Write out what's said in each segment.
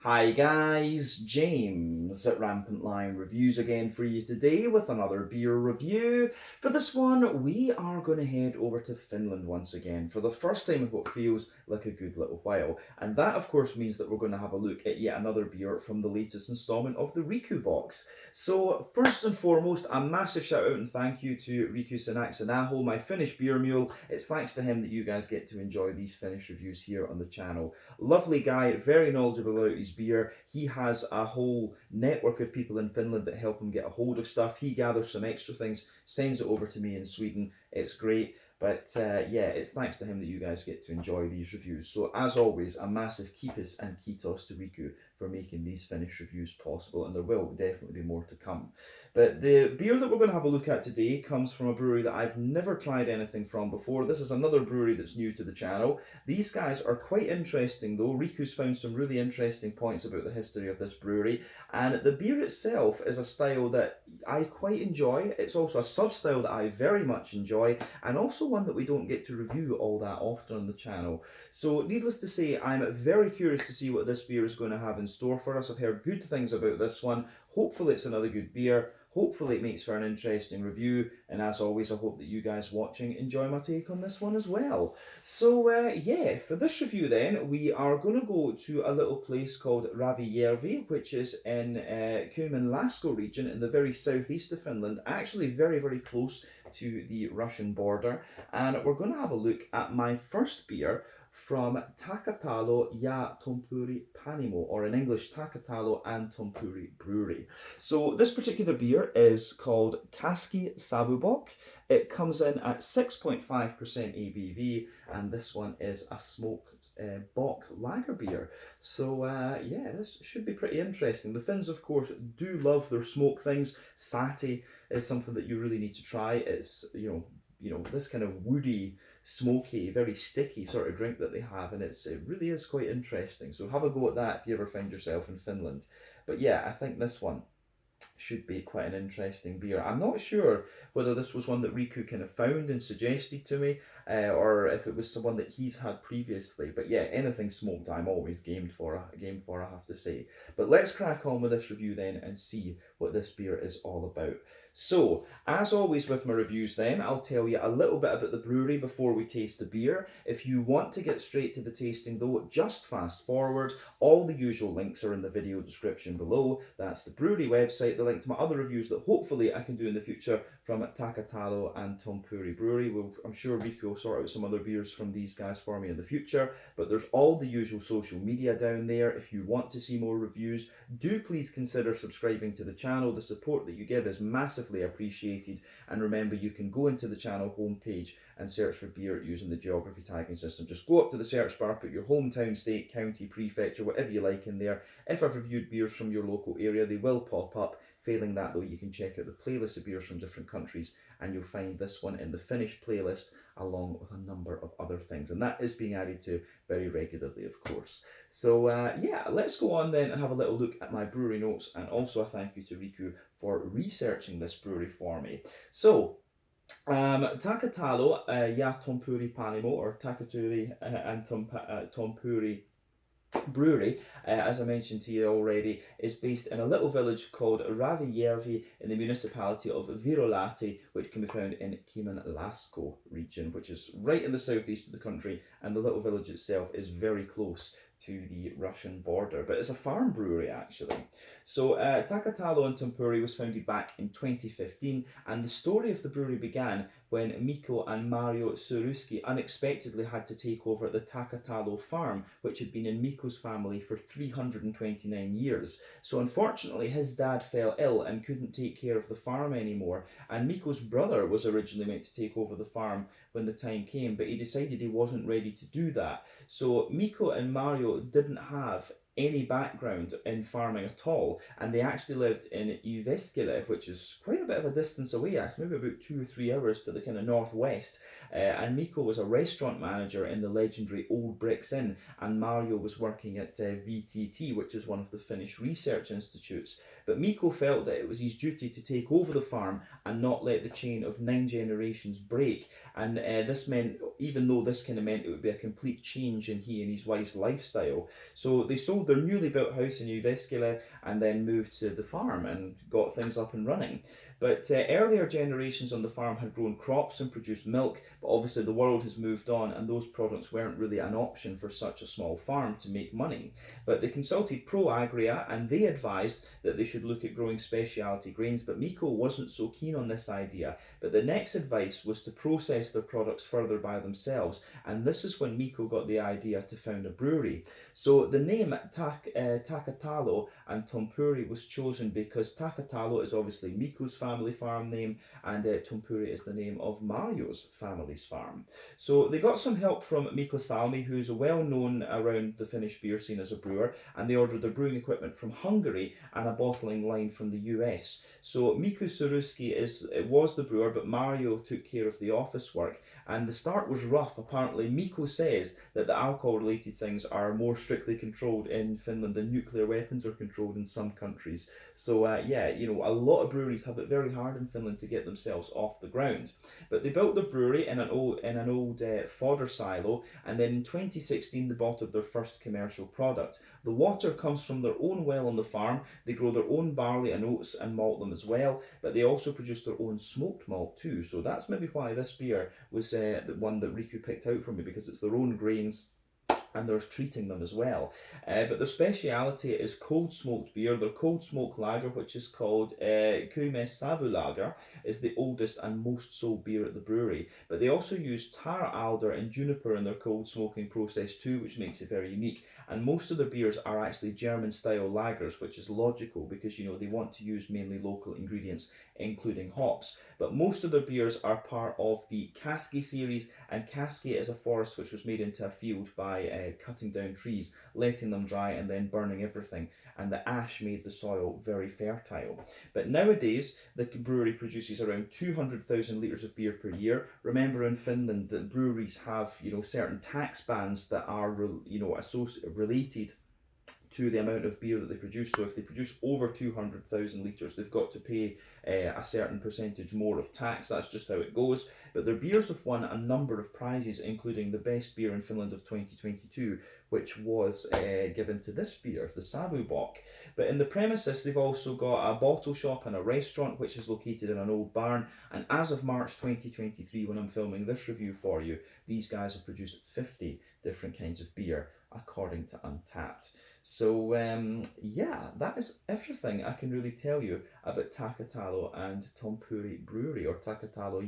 Hi guys, James at Rampant Lion Reviews again for you today with another beer review. For this one, we are going to head over to Finland once again for the first time in what feels like a good little while. And that of course means that we're going to have a look at yet another beer from the latest instalment of the Riku box. So first and foremost, a massive shout out and thank you to Riku Sanaho, my Finnish beer mule. It's thanks to him that you guys get to enjoy these Finnish reviews here on the channel. Lovely guy, very knowledgeable about his beer. He has a whole network of people in Finland that help him get a hold of stuff. He gathers some extra things, sends it over to me in Sweden. It's great. But yeah, it's thanks to him that you guys get to enjoy these reviews. So as always, a massive kipis and kiitos to Riku for making these Finnish reviews possible, and there will definitely be more to come. But the beer that we're going to have a look at today comes from a brewery that I've never tried anything from before. This is another brewery that's new to the channel. These guys are quite interesting though. Riku's found some really interesting points about the history of this brewery, and the beer itself is a style that I quite enjoy. It's also a sub-style that I very much enjoy, and also one that we don't get to review all that often on the channel. So needless to say, I'm very curious to see what this beer is going to have in store for us. I've heard good things about this one. Hopefully it's another good beer. Hopefully it makes for an interesting review, and as always I hope that you guys watching enjoy my take on this one as well. So yeah, for this review then, we are going to go to a little place called Ravijärvi, which is in Kymenlaakso region in the very southeast of Finland, actually very close to the Russian border, and we're going to have a look at my first beer from Takatalo Tompuri Panimo, or in English, Takatalo and Tompuri Brewery. So this particular beer is called Kaski Savubock. It comes in at 6.5% ABV, and this one is a smoked Bock lager beer. So yeah, this should be pretty interesting. The Finns, of course, do love their smoked things. Sati is something that you really need to try. It's, you know, this kind of woody, smoky, very sticky sort of drink that they have, and it really is quite interesting. So have a go at that if you ever find yourself in Finland. But yeah, I think this one should be quite an interesting beer. I'm not sure whether this was one that Riku kind of found and suggested to me, or if it was someone that he's had previously. But yeah, anything smoked I'm always game for, I have to say. But let's crack on with this review then and see what this beer is all about. So, as always with my reviews then, I'll tell you a little bit about the brewery before we taste the beer. If you want to get straight to the tasting though, just fast forward. All the usual links are in the video description below. That's the brewery website, the link to my other reviews that hopefully I can do in the future from Takatalo and Tompuri Brewery. I'm sure Riku will sort out some other beers from these guys for me in the future, but there's all the usual social media down there. If you want to see more reviews, do please consider subscribing to the channel. The support that you give is massively appreciated, and remember, you can go into the channel homepage and search for beer using the geography tagging system. Just go up to the search bar, put your hometown, state, county, prefecture, whatever you like in there. If I've reviewed beers from your local area, they will pop up. Failing that though, you can check out the playlist of beers from different countries, and you'll find this one in the Finnish playlist along with a number of other things, and that is being added to very regularly, of course. So yeah, let's go on then and have a little look at my brewery notes, and also a thank you to Riku for researching this brewery for me. So Takatalo Tompuri Panimo, or Takaturi and Tompuri Brewery, as I mentioned to you already, is based in a little village called Ravijärvi in the municipality of Virolahti, which can be found in Kymenlaakso region, which is right in the southeast of the country, and the little village itself is very close to the Russian border. But it's a farm brewery actually. So Takatalo and Tompuri was founded back in 2015, and the story of the brewery began when Mikko and Mario Suruski unexpectedly had to take over the Takatalo farm, which had been in Mikko's family for 329 years. So unfortunately his dad fell ill and couldn't take care of the farm anymore, and Mikko's brother was originally meant to take over the farm when the time came, but he decided he wasn't ready to do that. So Mikko and Mario didn't have any background in farming at all, and they actually lived in Jyväskylä, which is quite a bit of a distance away, actually, maybe about 2 or 3 hours to the kind of northwest. And Mikko was a restaurant manager in the legendary Old Bricks Inn, and Mario was working at VTT, which is one of the Finnish research institutes. But Mikko felt that it was his duty to take over the farm and not let the chain of 9 generations break. And this meant, even though this kind of meant it would be a complete change in he and his wife's lifestyle. So they sold sold their newly built house in Jyväskylä and then moved to the farm and got things up and running. But earlier generations on the farm had grown crops and produced milk, but obviously the world has moved on and those products weren't really an option for such a small farm to make money. But they consulted Pro Agria and they advised that they should look at growing specialty grains, but Mikko wasn't so keen on this idea. But the next advice was to process their products further by themselves, and this is when Mikko got the idea to found a brewery. So the name Takatalo and Tompuri was chosen because Takatalo is obviously Mikko's family farm name, and Tompuri is the name of Mario's family's farm. So they got some help from Mikko Salmi, who's well known around the Finnish beer scene as a brewer, and they ordered their brewing equipment from Hungary and a bottling line from the US. So Mikko Suruski was the brewer, but Mario took care of the office work, and the start was rough. Apparently, Mikko says that the alcohol-related things are more strictly controlled in Finland than nuclear weapons are controlled in some countries. So yeah, you know, a lot of breweries have it very hard in Finland to get themselves off the ground. But they built the brewery in an old fodder silo, and then in 2016 they bottled their first commercial product. The water comes from their own well on the farm. They grow their own barley and oats and malt them as well, but they also produce their own smoked malt too. So that's maybe why this beer was the one that Riku picked out for me, because it's their own grains and they're treating them as well. But their speciality is cold smoked beer. Their cold smoked lager, which is called Kaski Savubock, is the oldest and most sold beer at the brewery. But they also use tara alder and juniper in their cold smoking process too, which makes it very unique. And most of their beers are actually German style lagers, which is logical because, you know, they want to use mainly local ingredients, including hops. But most of their beers are part of the Kaski series, and Kaski is a forest which was made into a field by cutting down trees, letting them dry and then burning everything, and the ash made the soil very fertile. But nowadays the brewery produces around 200,000 litres of beer per year. Remember, in Finland the breweries have, you know, certain tax bans that are, you know, related to the amount of beer that they produce. So if they produce over 200,000 litres, they've got to pay a certain percentage more of tax. That's just how it goes. But their beers have won a number of prizes, including the best beer in Finland of 2022, which was given to this beer, the Savubock. But in the premises, they've also got a bottle shop and a restaurant, which is located in an old barn. And as of March 2023, when I'm filming this review for you, these guys have produced 50 different kinds of beer, according to Untappd. So yeah, that is everything I can really tell you about Takatalo and Tompuri Brewery, or Takatalo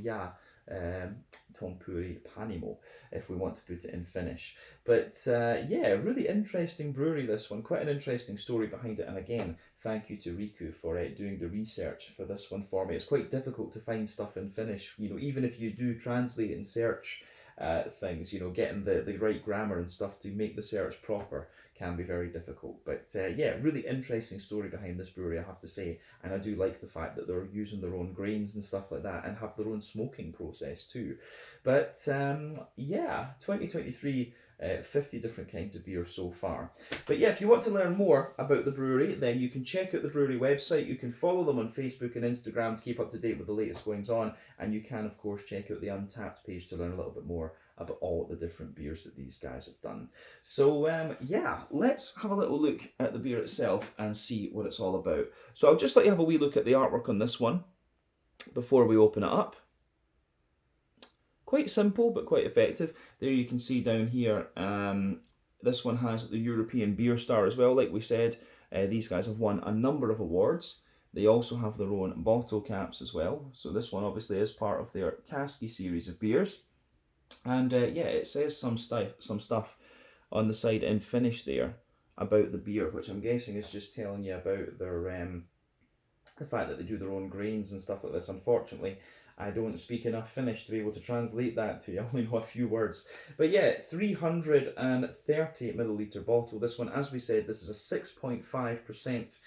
Tompuri Panimo, if we want to put it in Finnish. But yeah, really interesting brewery, this one. Quite an interesting story behind it. And again, thank you to Riku for doing the research for this one for me. It's quite difficult to find stuff in Finnish, you know, even if you do translate and search things, you know, getting the right grammar and stuff to make the search proper can be very difficult. But yeah, really interesting story behind this brewery, I have to say. And I do like the fact that they're using their own grains and stuff like that, and have their own smoking process too. But yeah, 2023, 50 different kinds of beer so far. But yeah, if you want to learn more about the brewery, then you can check out the brewery website. You can follow them on Facebook and Instagram to keep up to date with the latest goings on, and you can of course check out the Untappd page to learn a little bit more about all the different beers that these guys have done. So yeah, let's have a little look at the beer itself and see what it's all about. So I'll just let you have a wee look at the artwork on this one before we open it up. Quite simple, but quite effective. There you can see down here, this one has the European Beer Star as well. Like we said, these guys have won a number of awards. They also have their own bottle caps as well. So this one obviously is part of their Kaski series of beers. And yeah, it says some stuff on the side in Finnish there about the beer, which I'm guessing is just telling you about their the fact that they do their own grains and stuff like this. Unfortunately, I don't speak enough Finnish to be able to translate that to you. I only know a few words. But yeah, 330 milliliter bottle. This one, as we said, this is a 6.5%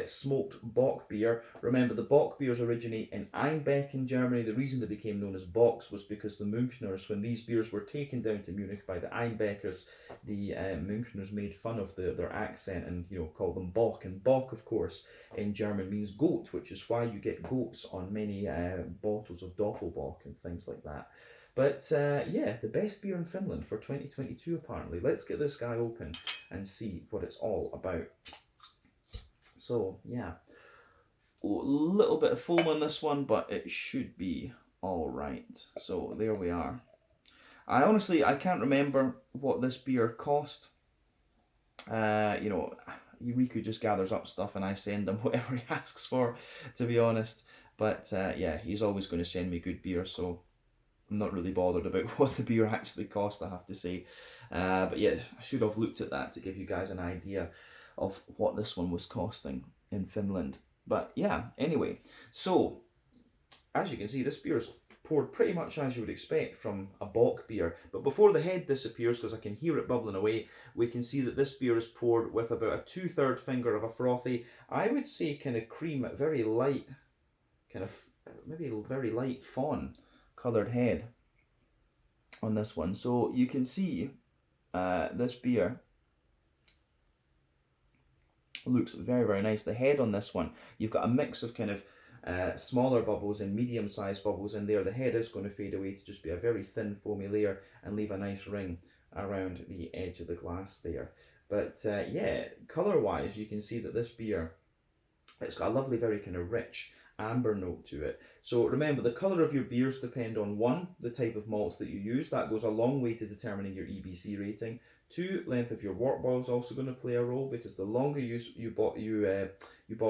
smoked Bock beer. Remember, the Bock beers originate in Einbeck in Germany. The reason they became known as Bocks was because the Münchners, when these beers were taken down to Munich by the Einbeckers, the Münchners made fun of their accent and, you know, called them Bock. And Bock, of course, in German means goat, which is why you get goats on many bottles of Doppelbock and things like that. But yeah, the best beer in Finland for 2022 apparently. Let's get this guy open and see what it's all about. So yeah, a little bit of foam on this one, but it should be all right. So there we are. I can't remember what this beer cost. You know, Riku just gathers up stuff and I send him whatever he asks for, to be honest. But yeah, he's always going to send me good beer, so I'm not really bothered about what the beer actually cost, I have to say. But yeah, I should have looked at that to give you guys an idea of what this one was costing in Finland. But yeah, anyway, so as you can see, this beer is poured pretty much as you would expect from a Bock beer. But before the head disappears, because I can hear it bubbling away, we can see that this beer is poured with about a 2/3 finger of a frothy, I would say kind of cream, very light, kind of maybe very light fawn coloured head on this one. So you can see this beer looks very, very nice. The head on this one, you've got a mix of kind of smaller bubbles and medium-sized bubbles in there. The head is going to fade away to just be a very thin foamy layer and leave a nice ring around the edge of the glass there. But yeah, colour-wise, you can see that this beer, it's got a lovely, very kind of rich amber note to it. So remember, the colour of your beers depend on 1, the type of malts that you use. That goes a long way to determining your EBC rating. 2, length of your wort boil is also going to play a role, because the longer you boil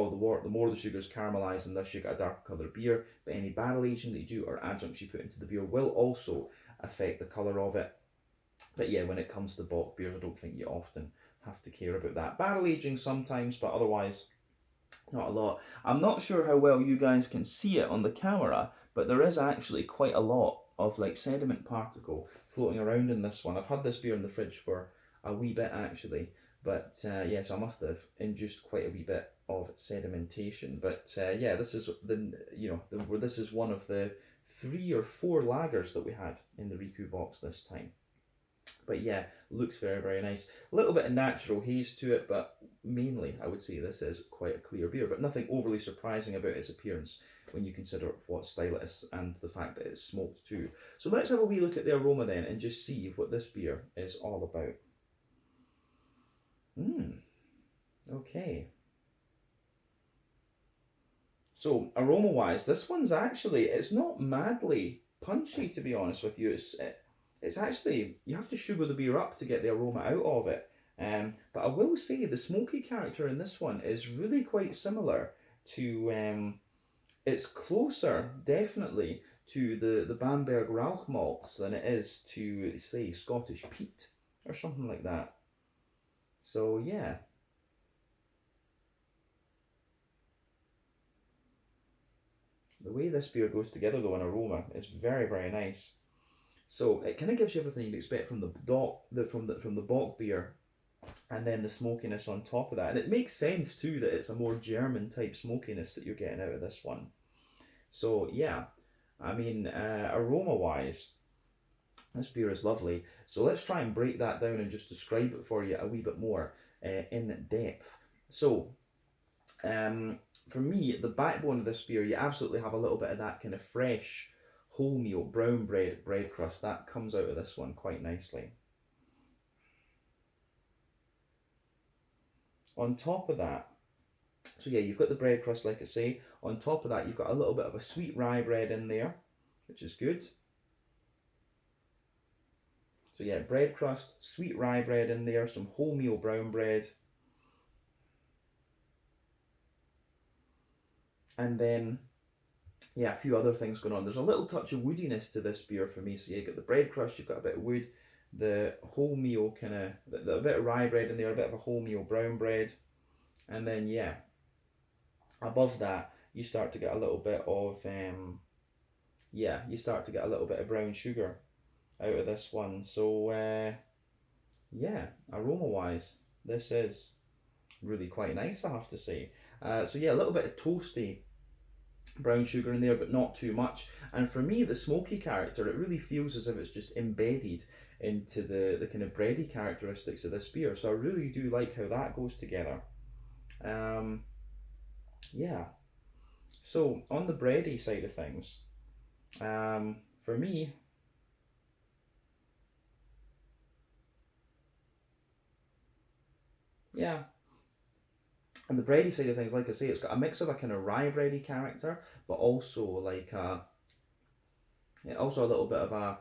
the wort, the more the sugars caramelise, and thus you get a darker coloured beer. But any barrel aging that you do or adjuncts you put into the beer will also affect the colour of it. But yeah, when it comes to Bock beers, I don't think you often have to care about that. Barrel aging sometimes, but otherwise not a lot. I'm not sure how well you guys can see it on the camera, but there is actually quite a lot of like sediment particle floating around in this one. I've had this beer in the fridge for a wee bit actually, but yes, I must have induced quite a wee bit of sedimentation. But yeah, this is this is one of the 3 or 4 lagers that we had in the Riku box this time. But yeah, looks very, very nice. A little bit of natural haze to it, but mainly I would say this is quite a clear beer, but nothing overly surprising about its appearance when you consider what style it is and the fact that it's smoked too. So let's have a wee look at the aroma then and just see what this beer is all about. Okay. So aroma wise, this one's actually, it's not madly punchy, to be honest with you. It's actually, you have to sugar the beer up to get the aroma out of it. But I will say the smoky character in this one is really quite similar to, it's closer definitely to the Bamberg Rauch malts than it is to, say, Scottish peat or something like that. So yeah. The way this beer goes together though in aroma is very, very nice. So it kind of gives you everything you'd expect from the Bock beer, and then the smokiness on top of that. And it makes sense too that it's a more German type smokiness that you're getting out of this one. So yeah, I mean, aroma wise, this beer is lovely. So let's try and break that down and just describe it for you a wee bit more in depth. So for me, the backbone of this beer, you absolutely have a little bit of that kind of fresh wholemeal brown bread crust. That comes out of this one quite nicely. On top of that, so yeah, you've got the bread crust, like I say. On top of that, you've got a little bit of a sweet rye bread in there, which is good. So yeah, bread crust, sweet rye bread in there, some wholemeal brown bread. And then, yeah, a few other things going on. There's a little touch of woodiness to this beer for me. So yeah, you've got the bread crust, you've got a bit of wood, the wholemeal kind of, a bit of rye bread in there, a bit of a wholemeal brown bread. And then, yeah, above that, you start to get a little bit of, you start to get a little bit of brown sugar out of this one. So, yeah, aroma-wise, this is really quite nice, I have to say. So yeah, a little bit of toasty brown sugar in there, but not too much. And for me, the smoky character, it really feels as if it's just embedded into the kind of bready characteristics of this beer. So I really do like how that goes together. Yeah. So on the bready side of things, for me, yeah. And the bready side of things, like I say, it's got a mix of a kind of rye bready character, but also like also a little bit of a,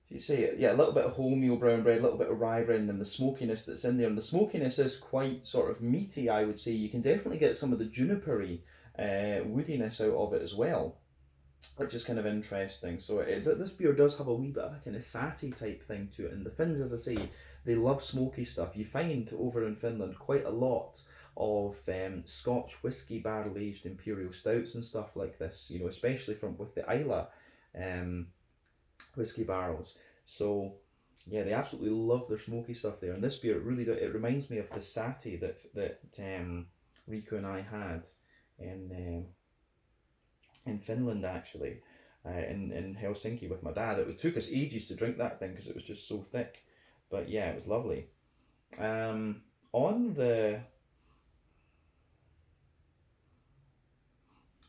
you say, yeah, a little bit of wholemeal brown bread, a little bit of rye bread, and then the smokiness that's in there. And the smokiness is quite sort of meaty, I would say. You can definitely get some of the junipery woodiness out of it as well, which is kind of interesting. So this beer does have a wee bit of a kind of satty type thing to it. And the Finns, as I say, they love smoky stuff. You find over in Finland quite a lot of Scotch whisky barrel aged imperial stouts and stuff like this. You know, especially from with the Isla whiskey barrels. So yeah, they absolutely love their smoky stuff there. And this beer, it really it reminds me of the sati that Riku and I had in Finland, actually, in Helsinki with my dad. It took us ages to drink that thing because it was just so thick. But yeah, it was lovely. On the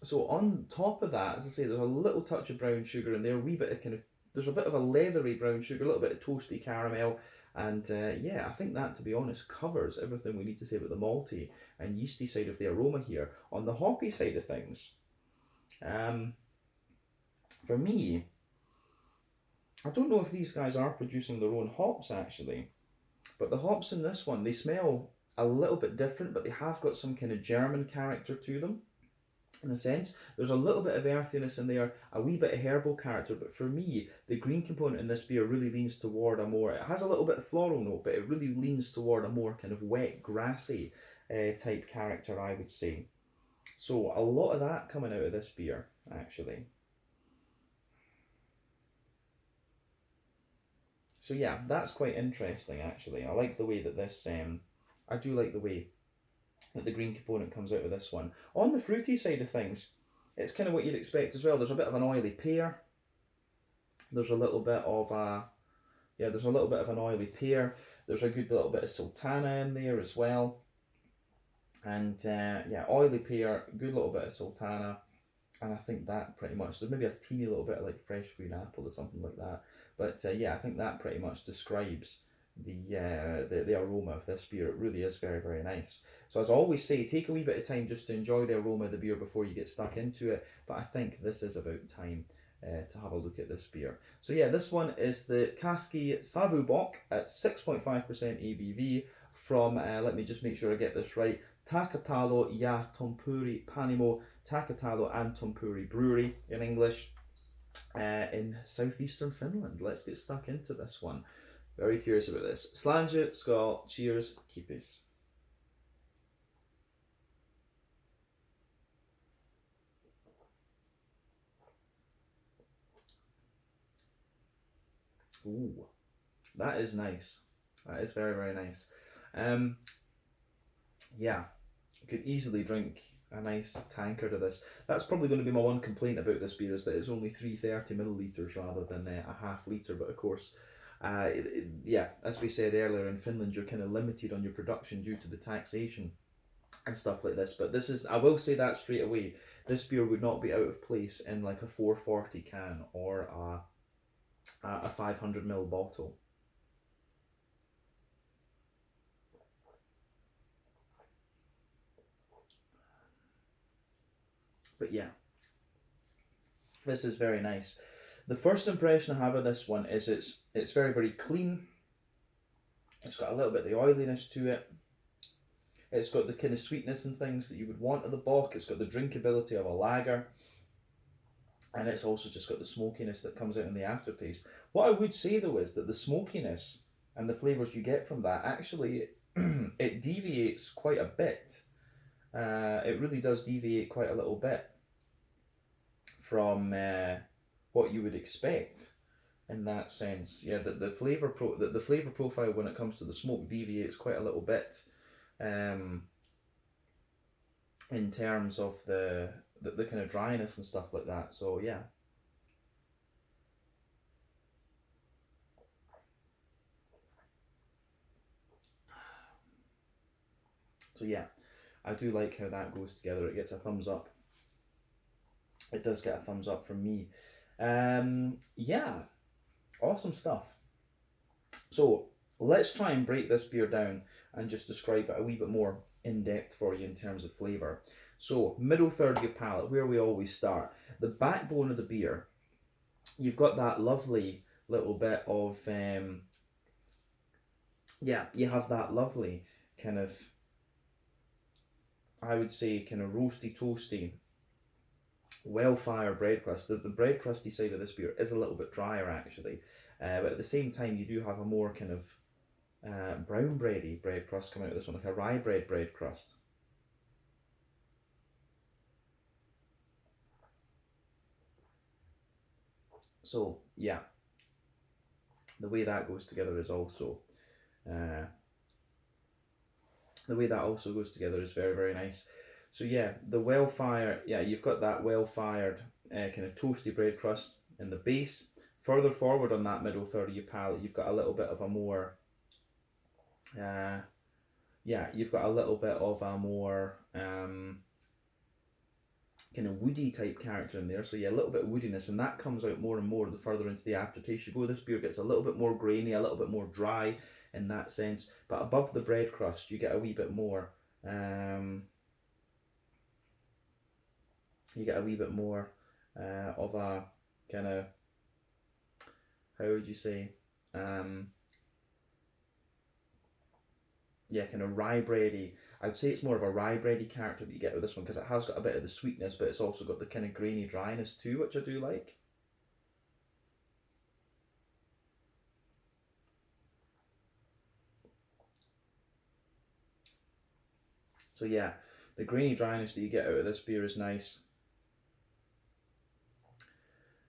So on top of that, as I say, there's a little touch of brown sugar in there, a wee bit of kind of, there's a bit of a leathery brown sugar, a little bit of toasty caramel, and yeah, I think that, to be honest, covers everything we need to say about the malty and yeasty side of the aroma here. On the hoppy side of things, for me, I don't know if these guys are producing their own hops actually, but the hops in this one, they smell a little bit different, but they have got some kind of German character to them. In a sense, there's a little bit of earthiness in there, a wee bit of herbal character, but for me, the green component in this beer really leans toward a more, it has a little bit of floral note, but it really leans toward a more kind of wet, grassy type character, I would say. So a lot of that coming out of this beer, actually. So yeah, that's quite interesting, actually. I like the way that this, I do like the way that the green component comes out of this one. On the fruity side of things, it's kind of what you'd expect as well. There's a bit of an oily pear. There's a little bit of a, yeah, there's a little bit of an oily pear. There's a good little bit of sultana in there as well. And yeah, oily pear, good little bit of sultana. And I think that pretty much, there's maybe a teeny little bit of like fresh green apple or something like that. But yeah, I think that pretty much describes the aroma of this beer. It really is very, very nice. So as I always say, take a wee bit of time just to enjoy the aroma of the beer before you get stuck into it. But I think this is about time to have a look at this beer. So yeah, this one is the Kaski Savubock at 6.5% ABV from, let me just make sure I get this right, Takatalo Tompuri Takatalo and Tompuri Brewery in English, in southeastern Finland. Let's get stuck into this one. Very curious about this. Slange, skål, cheers, keepies. Ooh, that is nice. That is very, very nice. Yeah, I could easily drink a nice tankard of this. That's probably going to be my one complaint about this beer, is that it's only 330 millilitres rather than a half litre. But of course, yeah, as we said earlier, in Finland you're kind of limited on your production due to the taxation and stuff like this. But this is, I will say that straight away, this beer would not be out of place in like a 440 can or a 500ml bottle. But yeah, this is very nice. The first impression I have of this one is it's very, very clean. It's got a little bit of the oiliness to it. It's got the kind of sweetness and things that you would want of the Bock. It's got the drinkability of a lager. And it's also just got the smokiness that comes out in the aftertaste. What I would say though is that the smokiness and the flavours you get from that, actually, it deviates quite a bit. It really does deviate quite a little bit from what you would expect in that sense. Yeah, the flavour profile when it comes to the smoke deviates quite a little bit in terms of the kind of dryness and stuff like that. So yeah. So yeah, I do like how that goes together. It gets a thumbs up. It does get a thumbs up from me. Yeah, awesome stuff. So let's try and break this beer down and just describe it a wee bit more in depth for you in terms of flavour. So, middle third of your palate, where we always start. The backbone of the beer, you've got that lovely little bit of, you have that lovely kind of, I would say, kind of roasty, toasty, well-fired bread crust. The bread crusty side of this beer is a little bit drier, actually. But at the same time, you do have a more kind of brown bready bread crust coming out of this one, like a rye bread crust. So, yeah, the way that goes together is also, very, very nice. So yeah, the well-fired, you've got that well-fired kind of toasty bread crust in the base. Further forward on that middle third of your palate, you've got a little bit of a more, kind of woody type character in there. So yeah, a little bit of woodiness, and that comes out more and more the further into the aftertaste you go. This beer gets a little bit more grainy, a little bit more dry in that sense. But above the bread crust, you get a wee bit more. You get a wee bit more of a kind of, how would you say, kind of rye bready. I'd say it's more of a rye bready character that you get with this one, because it has got a bit of the sweetness, but it's also got the kind of grainy dryness too, which I do like. So yeah, the grainy dryness that you get out of this beer is nice.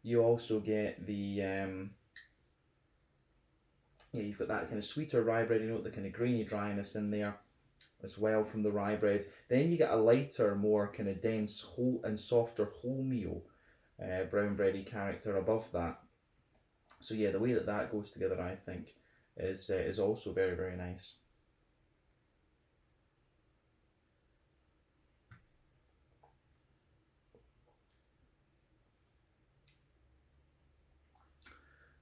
You also get the you've got that kind of sweeter rye bready note, the kind of grainy dryness in there as well from the rye bread. Then you get a lighter, more kind of dense, whole and softer wholemeal brown bready character above that. So yeah, the way that that goes together, I think, is also very, very nice.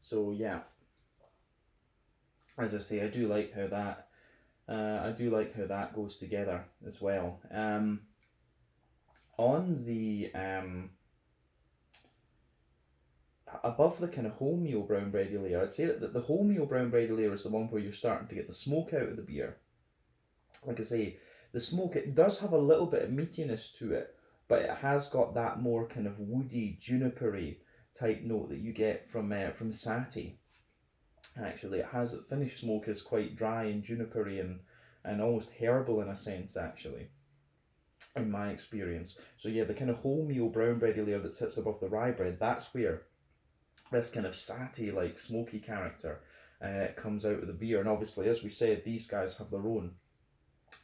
So yeah, as I say, I do like how that goes together as well. On the above the kind of wholemeal brown bready layer, I'd say that the wholemeal brown bready layer is the one where you're starting to get the smoke out of the beer. Like I say, the smoke, it does have a little bit of meatiness to it, but it has got that more kind of woody, junipery type note that you get from Sati. Actually, it has, the finished smoke is quite dry and junipery and almost herbal in a sense, actually, in my experience. So yeah, the kind of wholemeal brown bready layer that sits above the rye bread, that's where this kind of Sati like smoky character comes out of the beer. And obviously, as we said, these guys have their own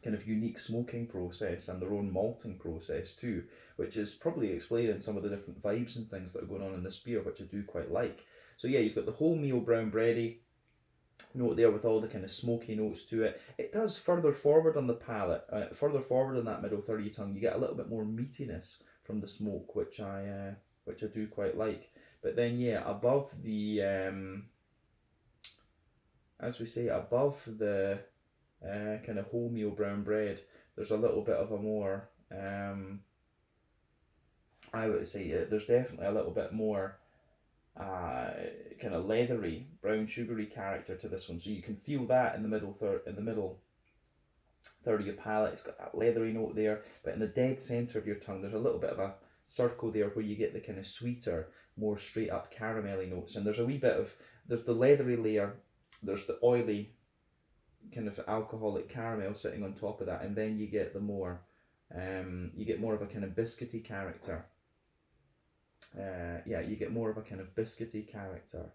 kind of unique smoking process and their own malting process too, which is probably explaining some of the different vibes and things that are going on in this beer, which I do quite like. So yeah, you've got the wholemeal brown bready note there with all the kind of smoky notes to it. It does further forward on the palate, further forward on that middle third of your tongue, you get a little bit more meatiness from the smoke, which I do quite like. But then yeah, above the as we say, above the kind of wholemeal brown bread, there's a little bit of a more I would say there's definitely a little bit more kind of leathery, brown sugary character to this one. So you can feel that in the middle third of your palate. It's got that leathery note there, but in the dead centre of your tongue, there's a little bit of a circle there where you get the kind of sweeter, more straight up caramelly notes. And there's a wee bit of, there's the leathery layer, there's the oily kind of alcoholic caramel sitting on top of that, and then you get the more, you get more of a kind of biscuity character. You get more of a kind of biscuity character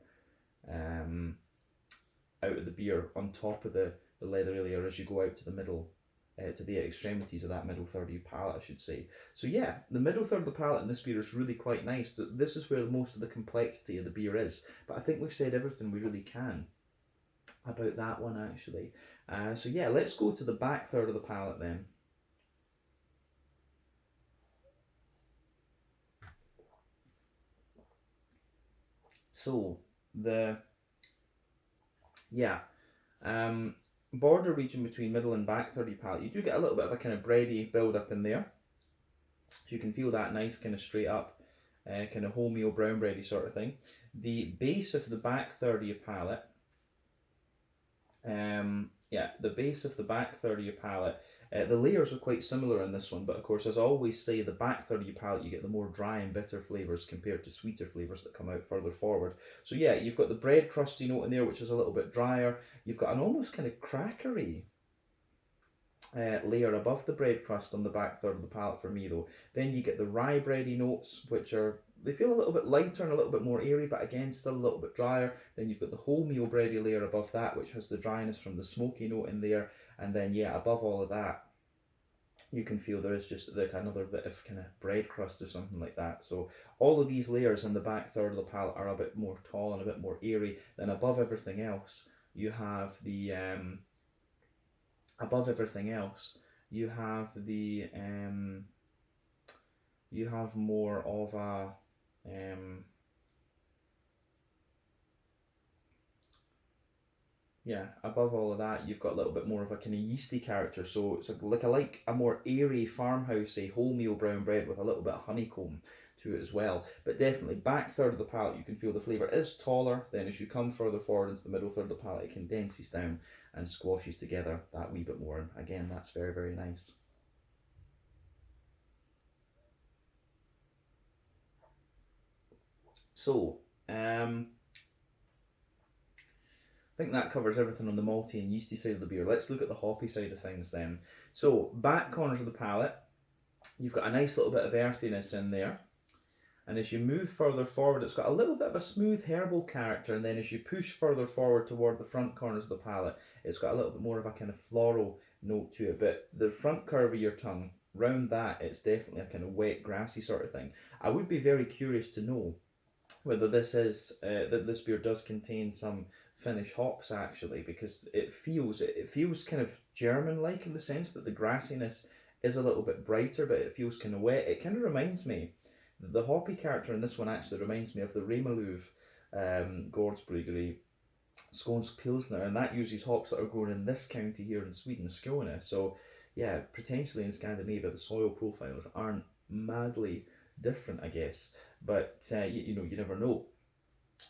out of the beer on top of the leathery layer as you go out to the middle, to the extremities of that middle third of your palate, I should say. So yeah, the middle third of the palate in this beer is really quite nice. This is where most of the complexity of the beer is, but I think we've said everything we really can about that one, actually. So yeah, let's go to the back third of the palate then. So the border region between middle and back third of your palate, you do get a little bit of a kind of bready build up in there. So you can feel that nice kind of straight up, kind of wholemeal brown bready sort of thing. The base of the back third of your palate, the base of the back third of your palate, the layers are quite similar in this one, but of course, as I always say, the back third of your palate, you get the more dry and bitter flavours compared to sweeter flavours that come out further forward. So yeah, you've got the bread crusty note in there, which is a little bit drier. You've got an almost kind of crackery layer above the bread crust on the back third of the palate for me though. Then you get the rye bready notes, which are, they feel a little bit lighter and a little bit more airy, but again still a little bit drier. Then you've got the wholemeal bready layer above that, which has the dryness from the smoky note in there. And then yeah, above all of that, you can feel there is just like another bit of kind of bread crust or something like that. So all of these layers in the back third of the palate are a bit more tall and a bit more airy. Then above everything else, you have the you have more of a above all of that, you've got a little bit more of a kind of yeasty character. So it's like a more airy farmhousey wholemeal brown bread with a little bit of honeycomb to it as well. But definitely back third of the palate, you can feel the flavour is taller. Then as you come further forward into the middle third of the palate, it condenses down and squashes together that wee bit more. And again, that's very, very nice. So, I think that covers everything on the malty and yeasty side of the beer. Let's look at the hoppy side of things then. So, back corners of the palate, you've got a nice little bit of earthiness in there. And as you move further forward, it's got a little bit of a smooth herbal character. And then as you push further forward toward the front corners of the palate, it's got a little bit more of a kind of floral note to it. But the front curve of your tongue, round that, it's definitely a kind of wet, grassy sort of thing. I would be very curious to know whether this is that this beer does contain some Finnish hops actually, because it feels kind of German like in the sense that the grassiness is a little bit brighter, but it feels kind of wet. It kind of reminds me, the hoppy character in this one actually reminds me of the Remeluv Gårdsbryggeri Skånsk Pilsner, and that uses hops that are grown in this county here in Sweden, Skåne. So yeah, potentially in Scandinavia the soil profiles aren't madly different, I guess, but you never know.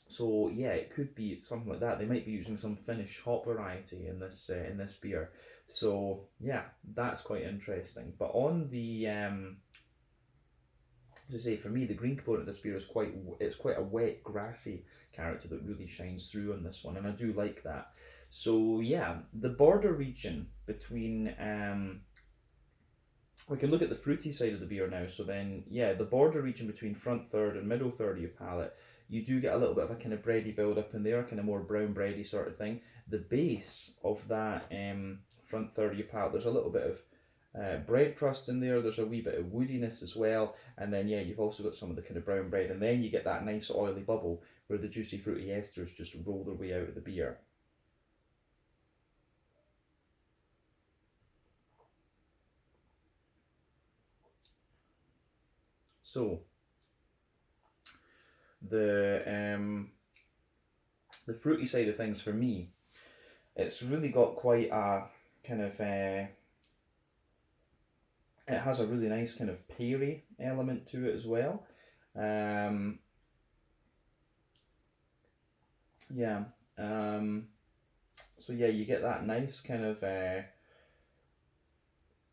So yeah, it could be something like that. They might be using some Finnish hop variety in this beer. So yeah, that's quite interesting. But on the to say, for me, the green component of this beer is quite a wet, grassy character that really shines through on this one, and I do like that. So yeah, the border region between we can look at the fruity side of the beer now. So then, yeah, the border region between front third and middle third of your palate, you do get a little bit of a kind of bready build up in there, kind of more brown bready sort of thing. The base of that front third of your palate, there's a little bit of bread crust in there. There's a wee bit of woodiness as well, and then yeah, you've also got some of the kind of brown bread, and then you get that nice oily bubble where the juicy fruity esters just roll their way out of the beer. So the fruity side of things for me, it's really got quite a kind of it has a really nice kind of peary element to it as well. Um, yeah. So yeah, you get that nice kind of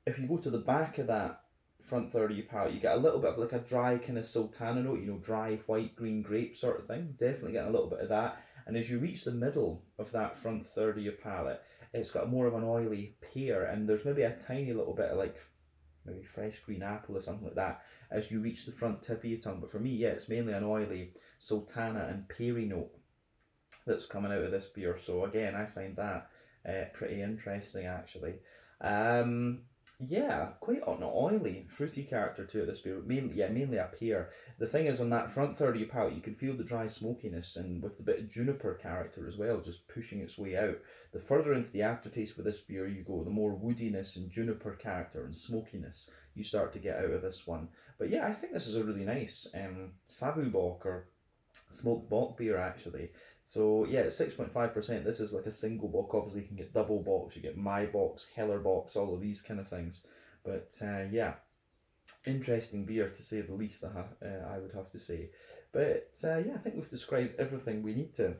if you go to the back of that front third of your palate, you get a little bit of like a dry kind of sultana note, dry white green grape sort of thing. Definitely getting a little bit of that. And as you reach the middle of that front third of your palate, it's got more of an oily pear, and there's maybe a tiny little bit of like maybe fresh green apple or something like that as you reach the front tip of your tongue. But for me, yeah, it's mainly an oily sultana and peary note that's coming out of this beer. So again, I find that pretty interesting actually. Um, yeah, quite an oily, fruity character to it, this beer. Mainly a pear. The thing is, on that front third of your palate, you can feel the dry smokiness, and with the bit of juniper character as well, just pushing its way out. The further into the aftertaste with this beer you go, the more woodiness and juniper character and smokiness you start to get out of this one. But yeah, I think this is a really nice Savubock or smoked bock beer actually. So yeah, it's 6.5%. This is like a single bock. Obviously, you can get double bocks, you get my box, Heller box, all of these kind of things. But yeah, interesting beer to say the least. I would have to say. But yeah, I think we've described everything we need to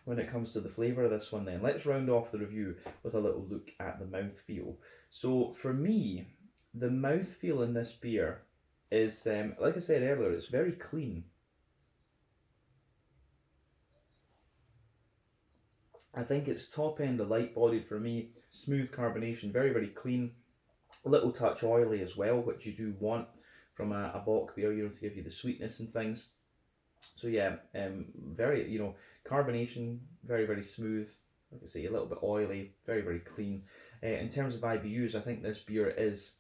when it comes to the flavour of this one. Then let's round off the review with a little look at the mouthfeel. So for me, the mouthfeel in this beer is, like I said earlier, it's very clean. I think it's top end, of light bodied for me, smooth carbonation, very, very clean, a little touch oily as well, which you do want from a Bock beer, to give you the sweetness and things. So yeah, very, carbonation, very, very smooth, like I say, a little bit oily, very, very clean. In terms of IBUs, I think this beer is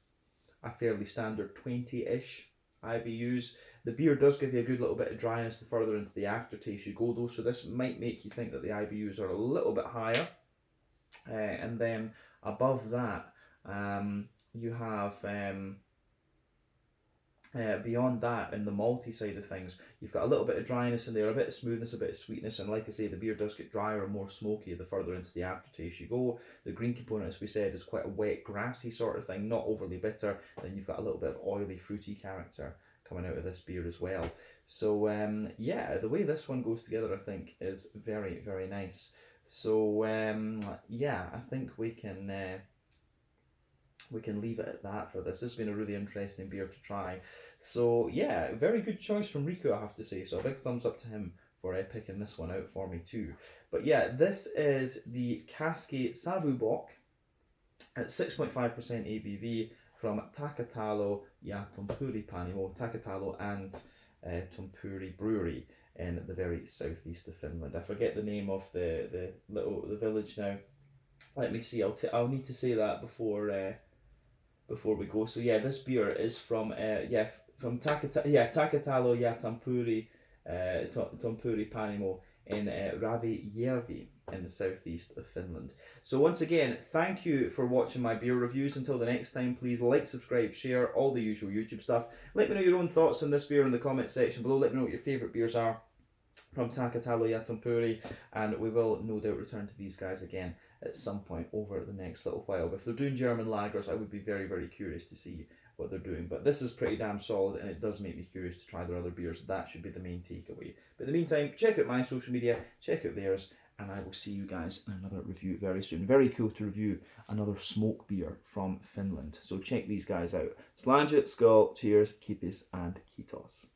a fairly standard 20-ish IBUs. The beer does give you a good little bit of dryness the further into the aftertaste you go though, so this might make you think that the IBUs are a little bit higher. And then above that, you have beyond that, in the malty side of things, you've got a little bit of dryness in there, a bit of smoothness, a bit of sweetness, and like I say, the beer does get drier and more smoky the further into the aftertaste you go. The green component, as we said, is quite a wet, grassy sort of thing, not overly bitter. Then you've got a little bit of oily, fruity character coming out of this beer as well. So yeah, the way this one goes together, I think, is very, very nice. So yeah, I think we can leave it at that for this. This has been a really interesting beer to try. So yeah, very good choice from Riku, I have to say. So a big thumbs up to him for picking this one out for me too. But yeah, this is the Kaski Savubock at 6.5% ABV from Takatalo Tompuri Panimo, Takatalo and Tompuri Brewery in the very southeast of Finland. I forget the name of the village now. Let me see. I'll need to say that before we go. So yeah, this beer is from Takatalo Tompuri Panimo in Ravijärvi in the southeast of Finland. So once again, thank you for watching my beer reviews. Until the next time, please like, subscribe, share, all the usual YouTube stuff. Let me know your own thoughts on this beer in the comment section below. Let me know what your favourite beers are from Takatalo Tompuri, and we will no doubt return to these guys again at some point over the next little while. But if they're doing German lagers, I would be very, very curious to see what they're doing. But this is pretty damn solid, and it does make me curious to try their other beers. That should be the main takeaway. But in the meantime, check out my social media, check out theirs, and I will see you guys in another review very soon. Very cool to review another smoke beer from Finland. So check these guys out. Slange, skull, cheers, kipis, and kitos.